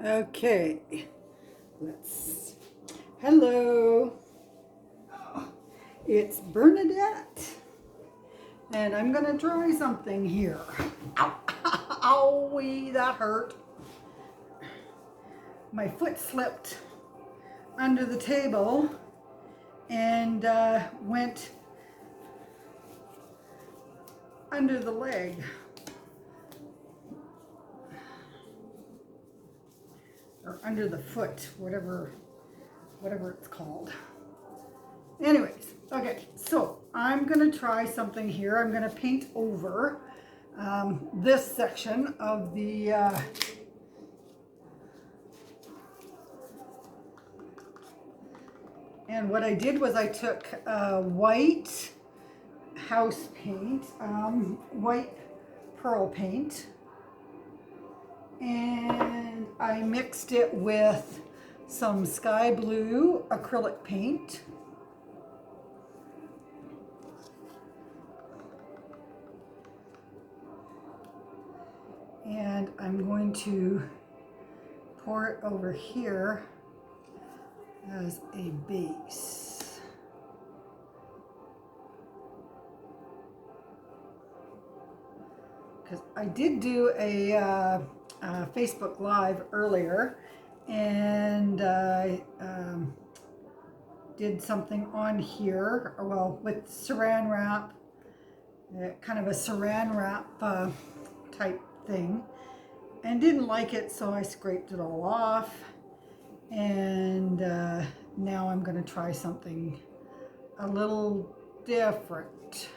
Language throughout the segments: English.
Okay, hello, it's Bernadette, and I'm gonna try something here. Ow, owie, that hurt. My foot slipped under the table and went under the leg. Or under the foot, whatever it's called. Anyways, okay, so I'm gonna try something here. I'm gonna paint over this section of the and what I did was I took white house paint, white pearl paint, and I mixed it with some sky blue acrylic paint. And I'm going to pour it over here as a base. Because I did do a Facebook Live earlier, and I did something on here, well, with saran wrap, kind of a saran wrap type thing, and didn't like it, so I scraped it all off, and now I'm going to try something a little different.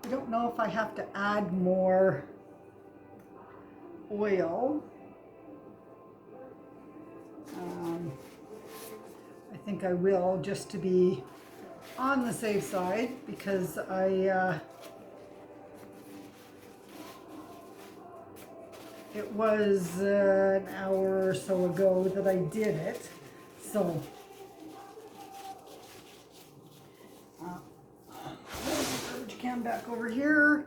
I don't know if I have to add more oil. I think I will, just to be on the safe side, because it was an hour or so ago that I did it, so garbage can back over here,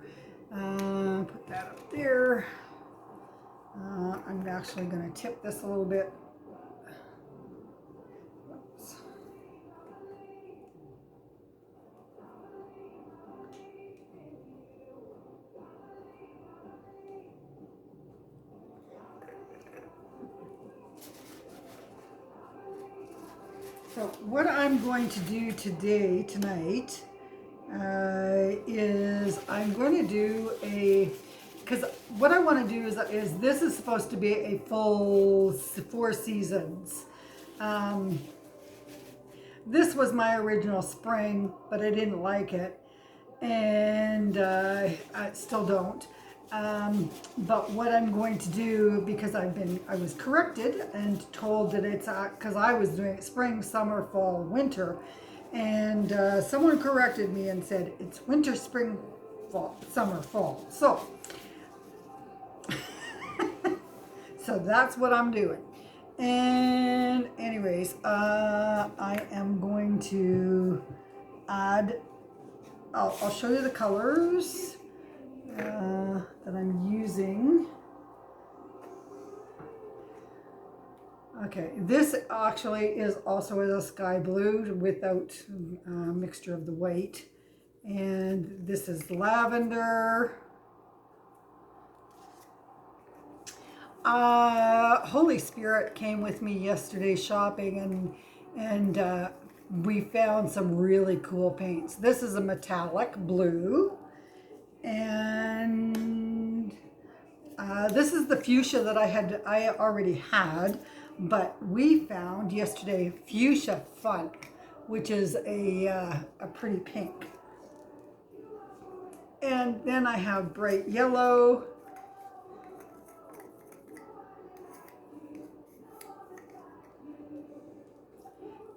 put that up there. I'm actually going to tip this a little bit. So what I'm going to do tonight, is I'm going to do because what I want to do is this is supposed to be a full 4 seasons. This was my original spring, but I didn't like it, and I still don't. But what I'm going to do, because I was corrected and told that it's because I was doing spring, summer, fall, winter, and someone corrected me and said it's winter, spring, fall, summer, fall. So, so that's what I'm doing. And anyways, I am going to add. I'll show you the colors that I'm using. Okay, this actually is also a sky blue without mixture of the white, and this is lavender. Holy Spirit came with me yesterday shopping, and we found some really cool paints. This is a metallic blue, and this is the fuchsia that I already had, but we found yesterday fuchsia fun, which is a pretty pink. And then I have bright yellow,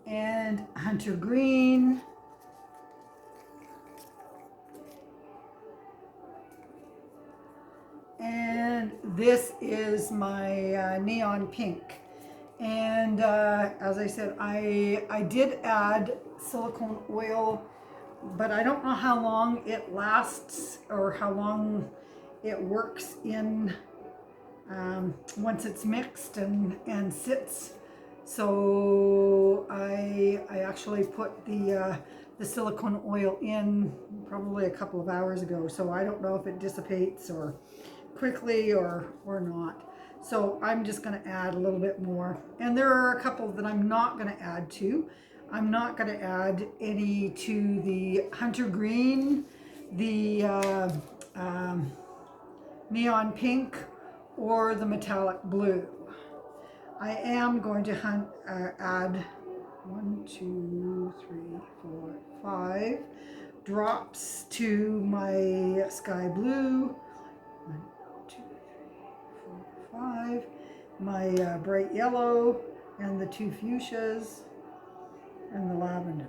and hunter green, and this is my neon pink. And as I said, I did add silicone oil but I don't know how long it lasts or how long it works in once it's mixed and sits. So I actually put the silicone oil in probably a couple of hours ago. So I don't know if it dissipates or quickly or not. So I'm just going to add a little bit more. And there are a couple that I'm not going to add to. I'm not going to add any to the hunter green, the neon pink, or the metallic blue. I am going to add 5 drops to my sky blue. 1, 2, 3, 4, 5. My bright yellow and the 2 fuchsias and the lavender.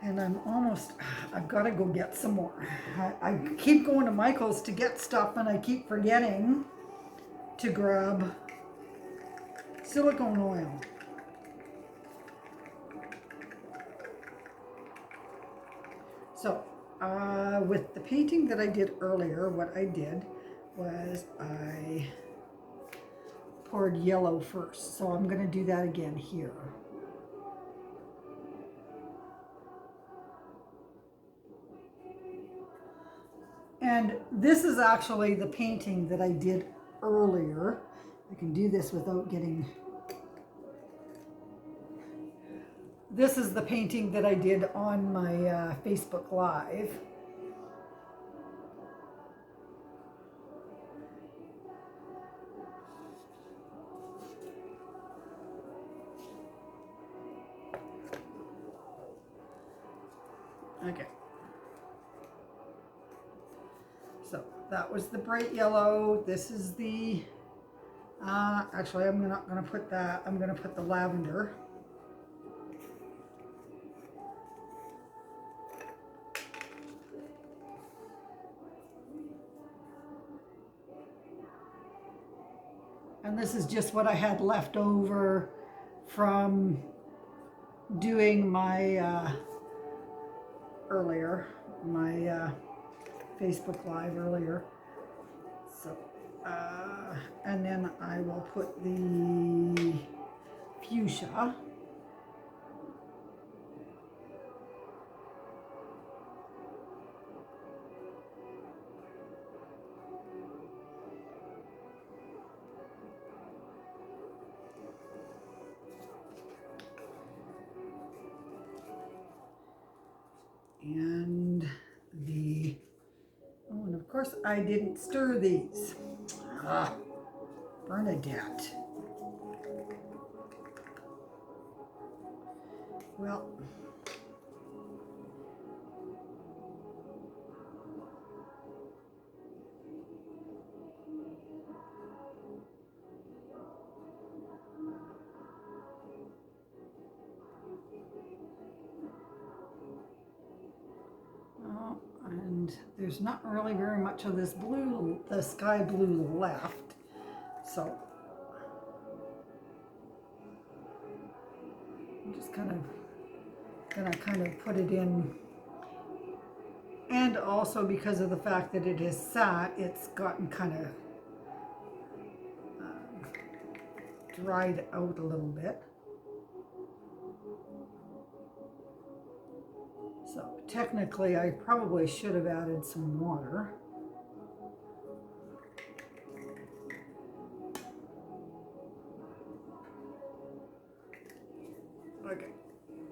And I've got to go get some more. I keep going to Michael's to get stuff and I keep forgetting to grab silicone oil. So with the painting that I did earlier, what I did was I poured yellow first. So I'm going to do that again here. And this is actually the painting that I did earlier. I can do this without getting... This is the painting that I did on my Facebook Live. Okay. So that was the bright yellow. This is the, actually I'm not going to put that. I'm going to put the lavender. And this is just what I had left over from doing my earlier, my Facebook Live earlier. So, and then I will put the fuchsia. And the, oh, and of course I didn't stir these. Bernadette. Well, and there's not really very much of this blue, the sky blue left. So I'm just gonna kind of put it in. And also because of the fact that it has sat, it's gotten kind of dried out a little bit. So technically I probably should have added some water. Okay,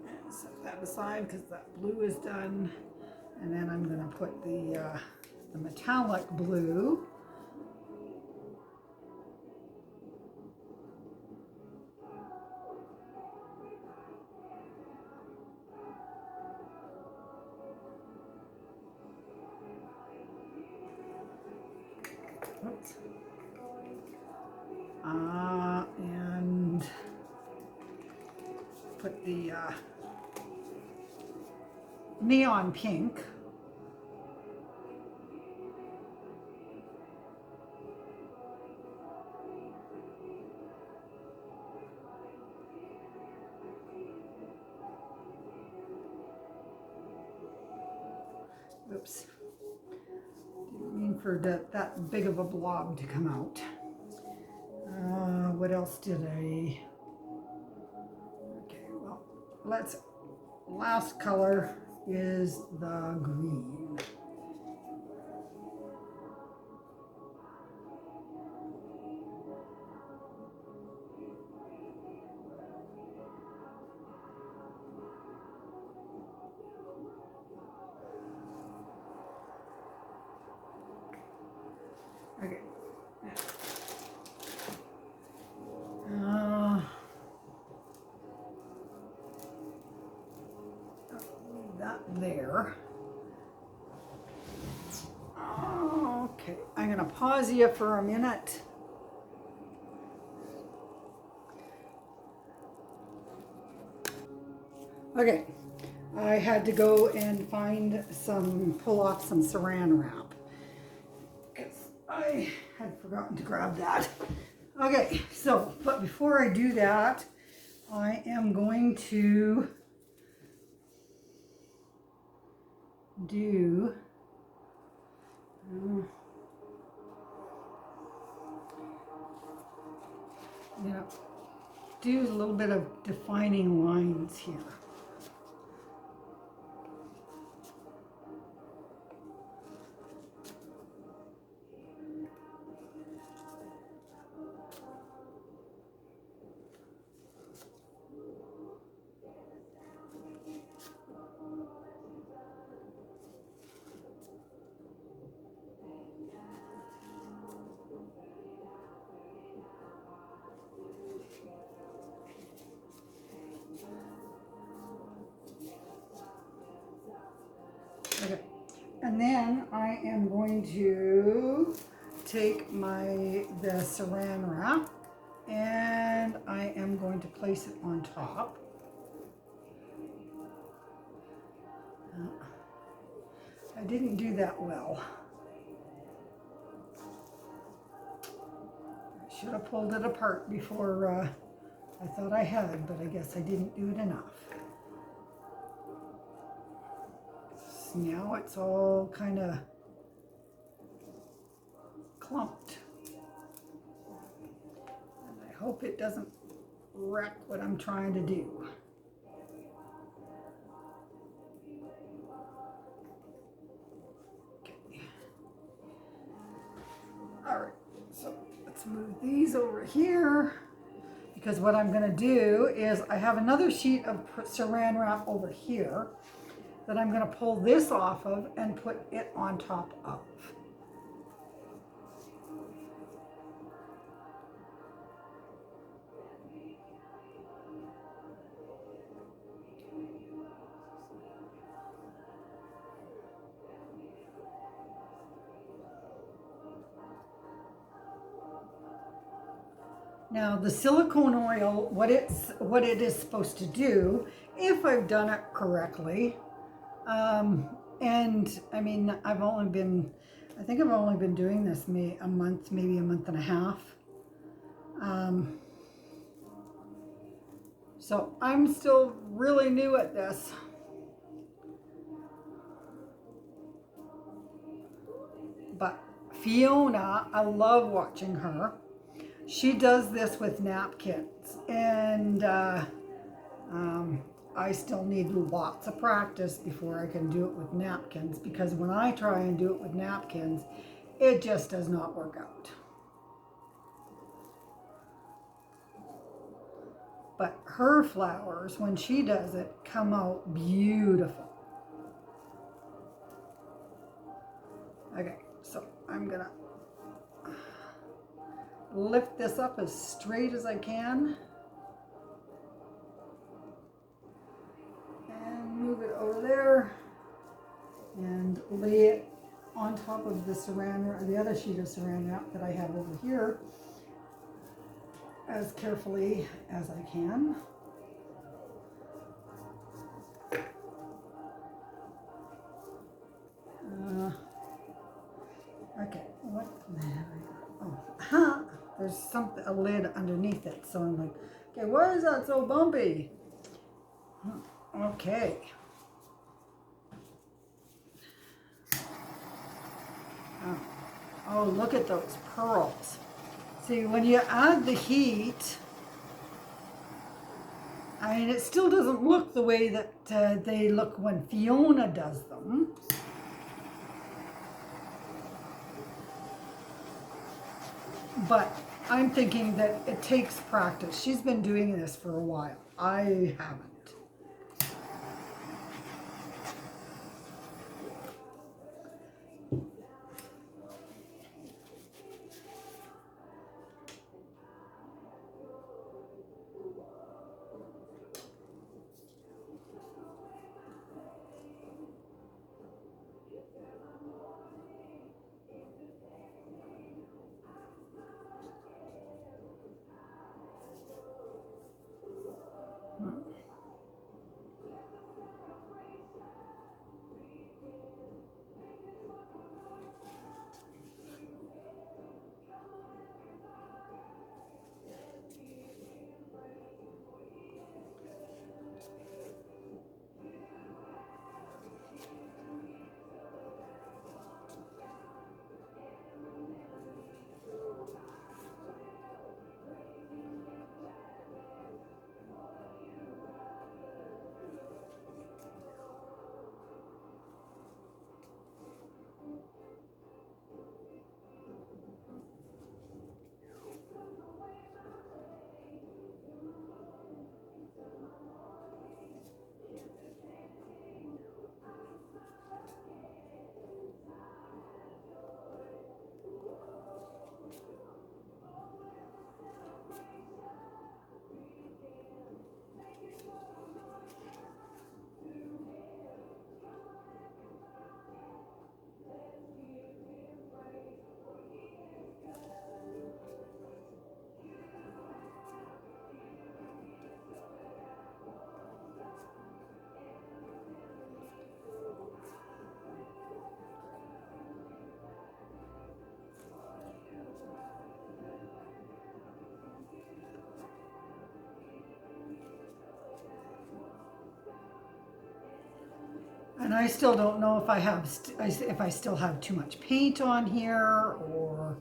and set that aside because that blue is done. And then I'm going to put the metallic blue. Oops. And put the neon pink. Oops. Didn't mean for that big of a blob to come out. What else did I? Okay, well, last color is the green. Okay. That there. Okay, I'm gonna pause you for a minute. Okay, I had to go and pull off some saran wrap because I had forgotten to grab that. Okay, so, but before I do that, I am going to do do a little bit of defining lines here. Okay, and then I am going to take the saran wrap and I am going to place it on top. I didn't do that well. I should have pulled it apart before I thought I had, but I guess I didn't do it enough. Now it's all kind of clumped. And I hope it doesn't wreck what I'm trying to do. Okay. All right, so let's move these over here because what I'm going to do is I have another sheet of saran wrap over here that I'm going to pull this off of and put it on top of. Now the silicone oil, what it is supposed to do, if I've done it correctly, and I mean, I think I've only been doing this maybe a month and a half. So I'm still really new at this. But Fiona, I love watching her. She does this with napkins, and I still need lots of practice before I can do it with napkins, because when I try and do it with napkins, it just does not work out. But her flowers, when she does it, come out beautiful. Okay, so I'm gonna lift this up as straight as I can and move it over there and lay it on top of the other sheet of saran wrap that I have over here as carefully as I can. Okay, what? Oh, there's a lid underneath it, so I'm like, okay, why is that so bumpy? Okay. Oh, look at those pearls. See, when you add the heat, I mean, it still doesn't look the way that they look when Fiona does them. But I'm thinking that it takes practice. She's been doing this for a while. I haven't. And I still don't know if I have, if I still have too much paint on here or.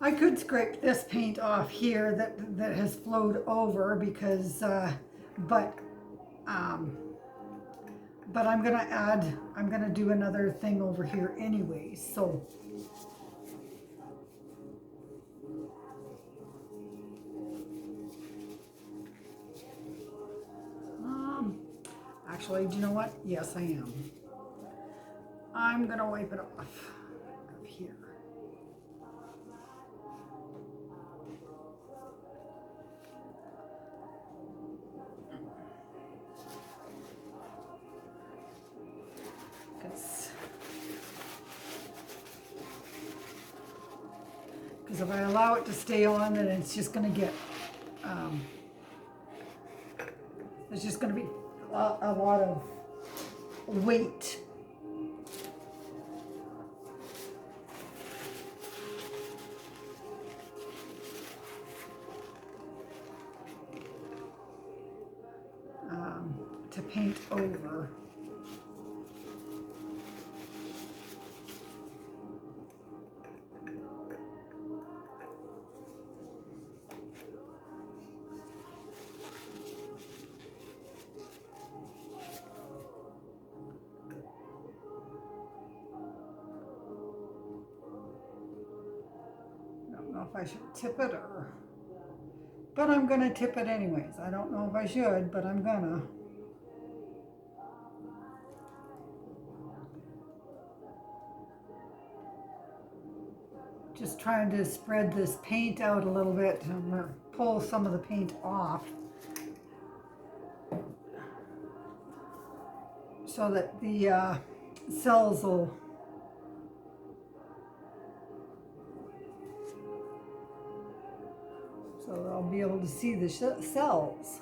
I could scrape this paint off here that has flowed over because, um, but I'm gonna do another thing over here anyway, so. Actually, do you know what? Yes, I am. I'm gonna wipe it off here. Because if I allow it to stay on, then it's just going to get, there's just going to be a lot of weight. To paint over. I don't know if I should tip it or, but I'm gonna tip it anyways. I don't know if I should, but I'm gonna. Just trying to spread this paint out a little bit and pull some of the paint off so that the cells will I'll be able to see the cells.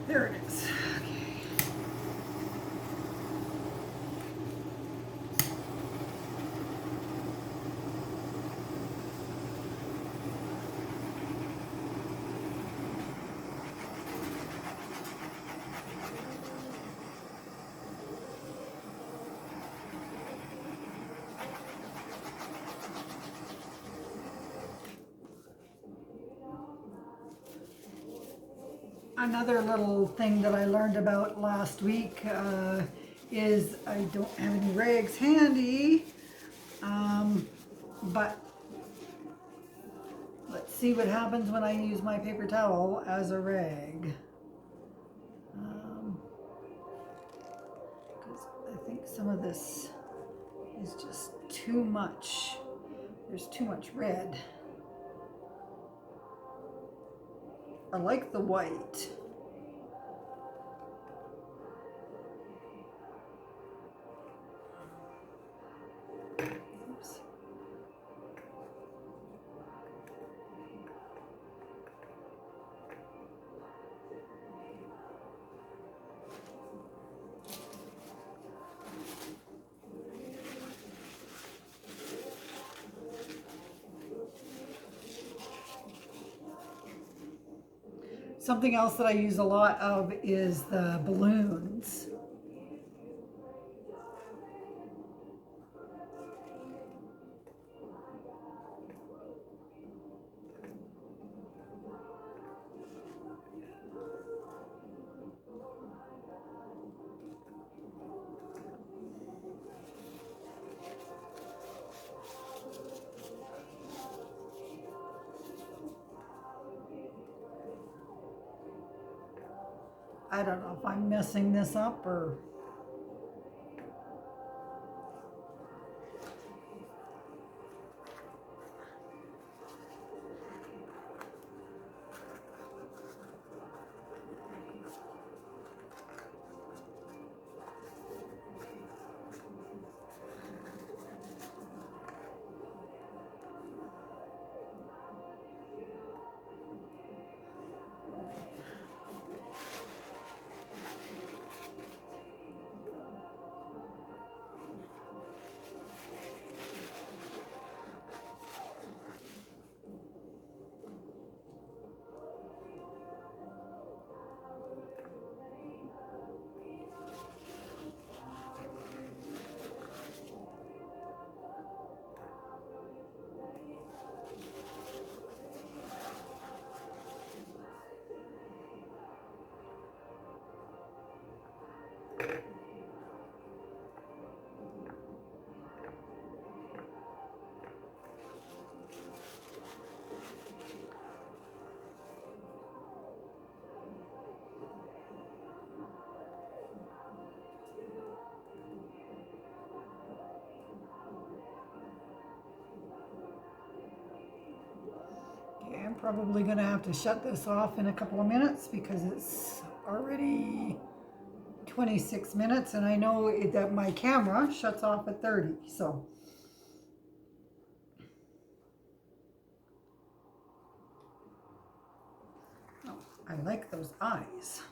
There it is. Another little thing that I learned about last week is I don't have any rags handy, but let's see what happens when I use my paper towel as a rag. Because I think some of this is just too much. There's too much red. I like the white. Oops. Something else that I use a lot of is the balloons. I don't know if I'm messing this up or I'm probably going to have to shut this off in a couple of minutes because it's already 26 minutes and I know that my camera shuts off at 30. So oh, I like those eyes.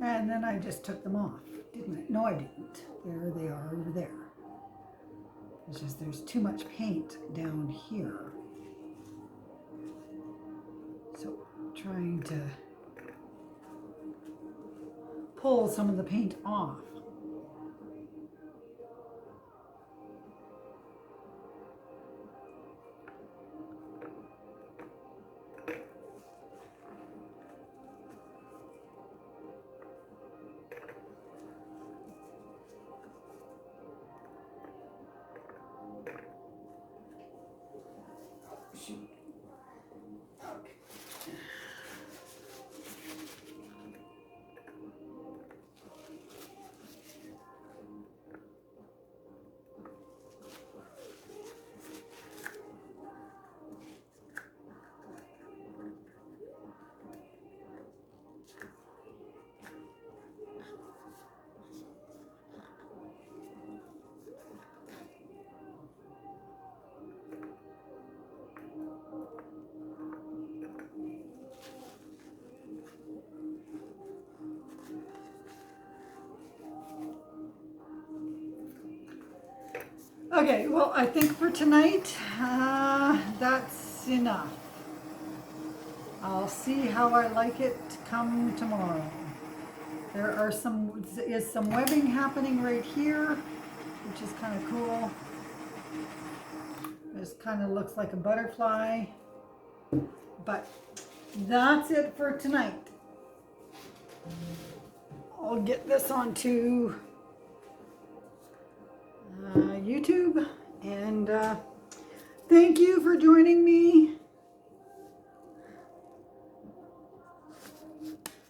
And then I just took them off, didn't I? No, I didn't. There they are over there. It's just there's too much paint down here. So I'm trying to pull some of the paint off. Okay, well, I think for tonight, that's enough. I'll see how I like it come tomorrow. There are some webbing happening right here, which is kind of cool. This kind of looks like a butterfly, but that's it for tonight. I'll get this onto YouTube, and thank you for joining me.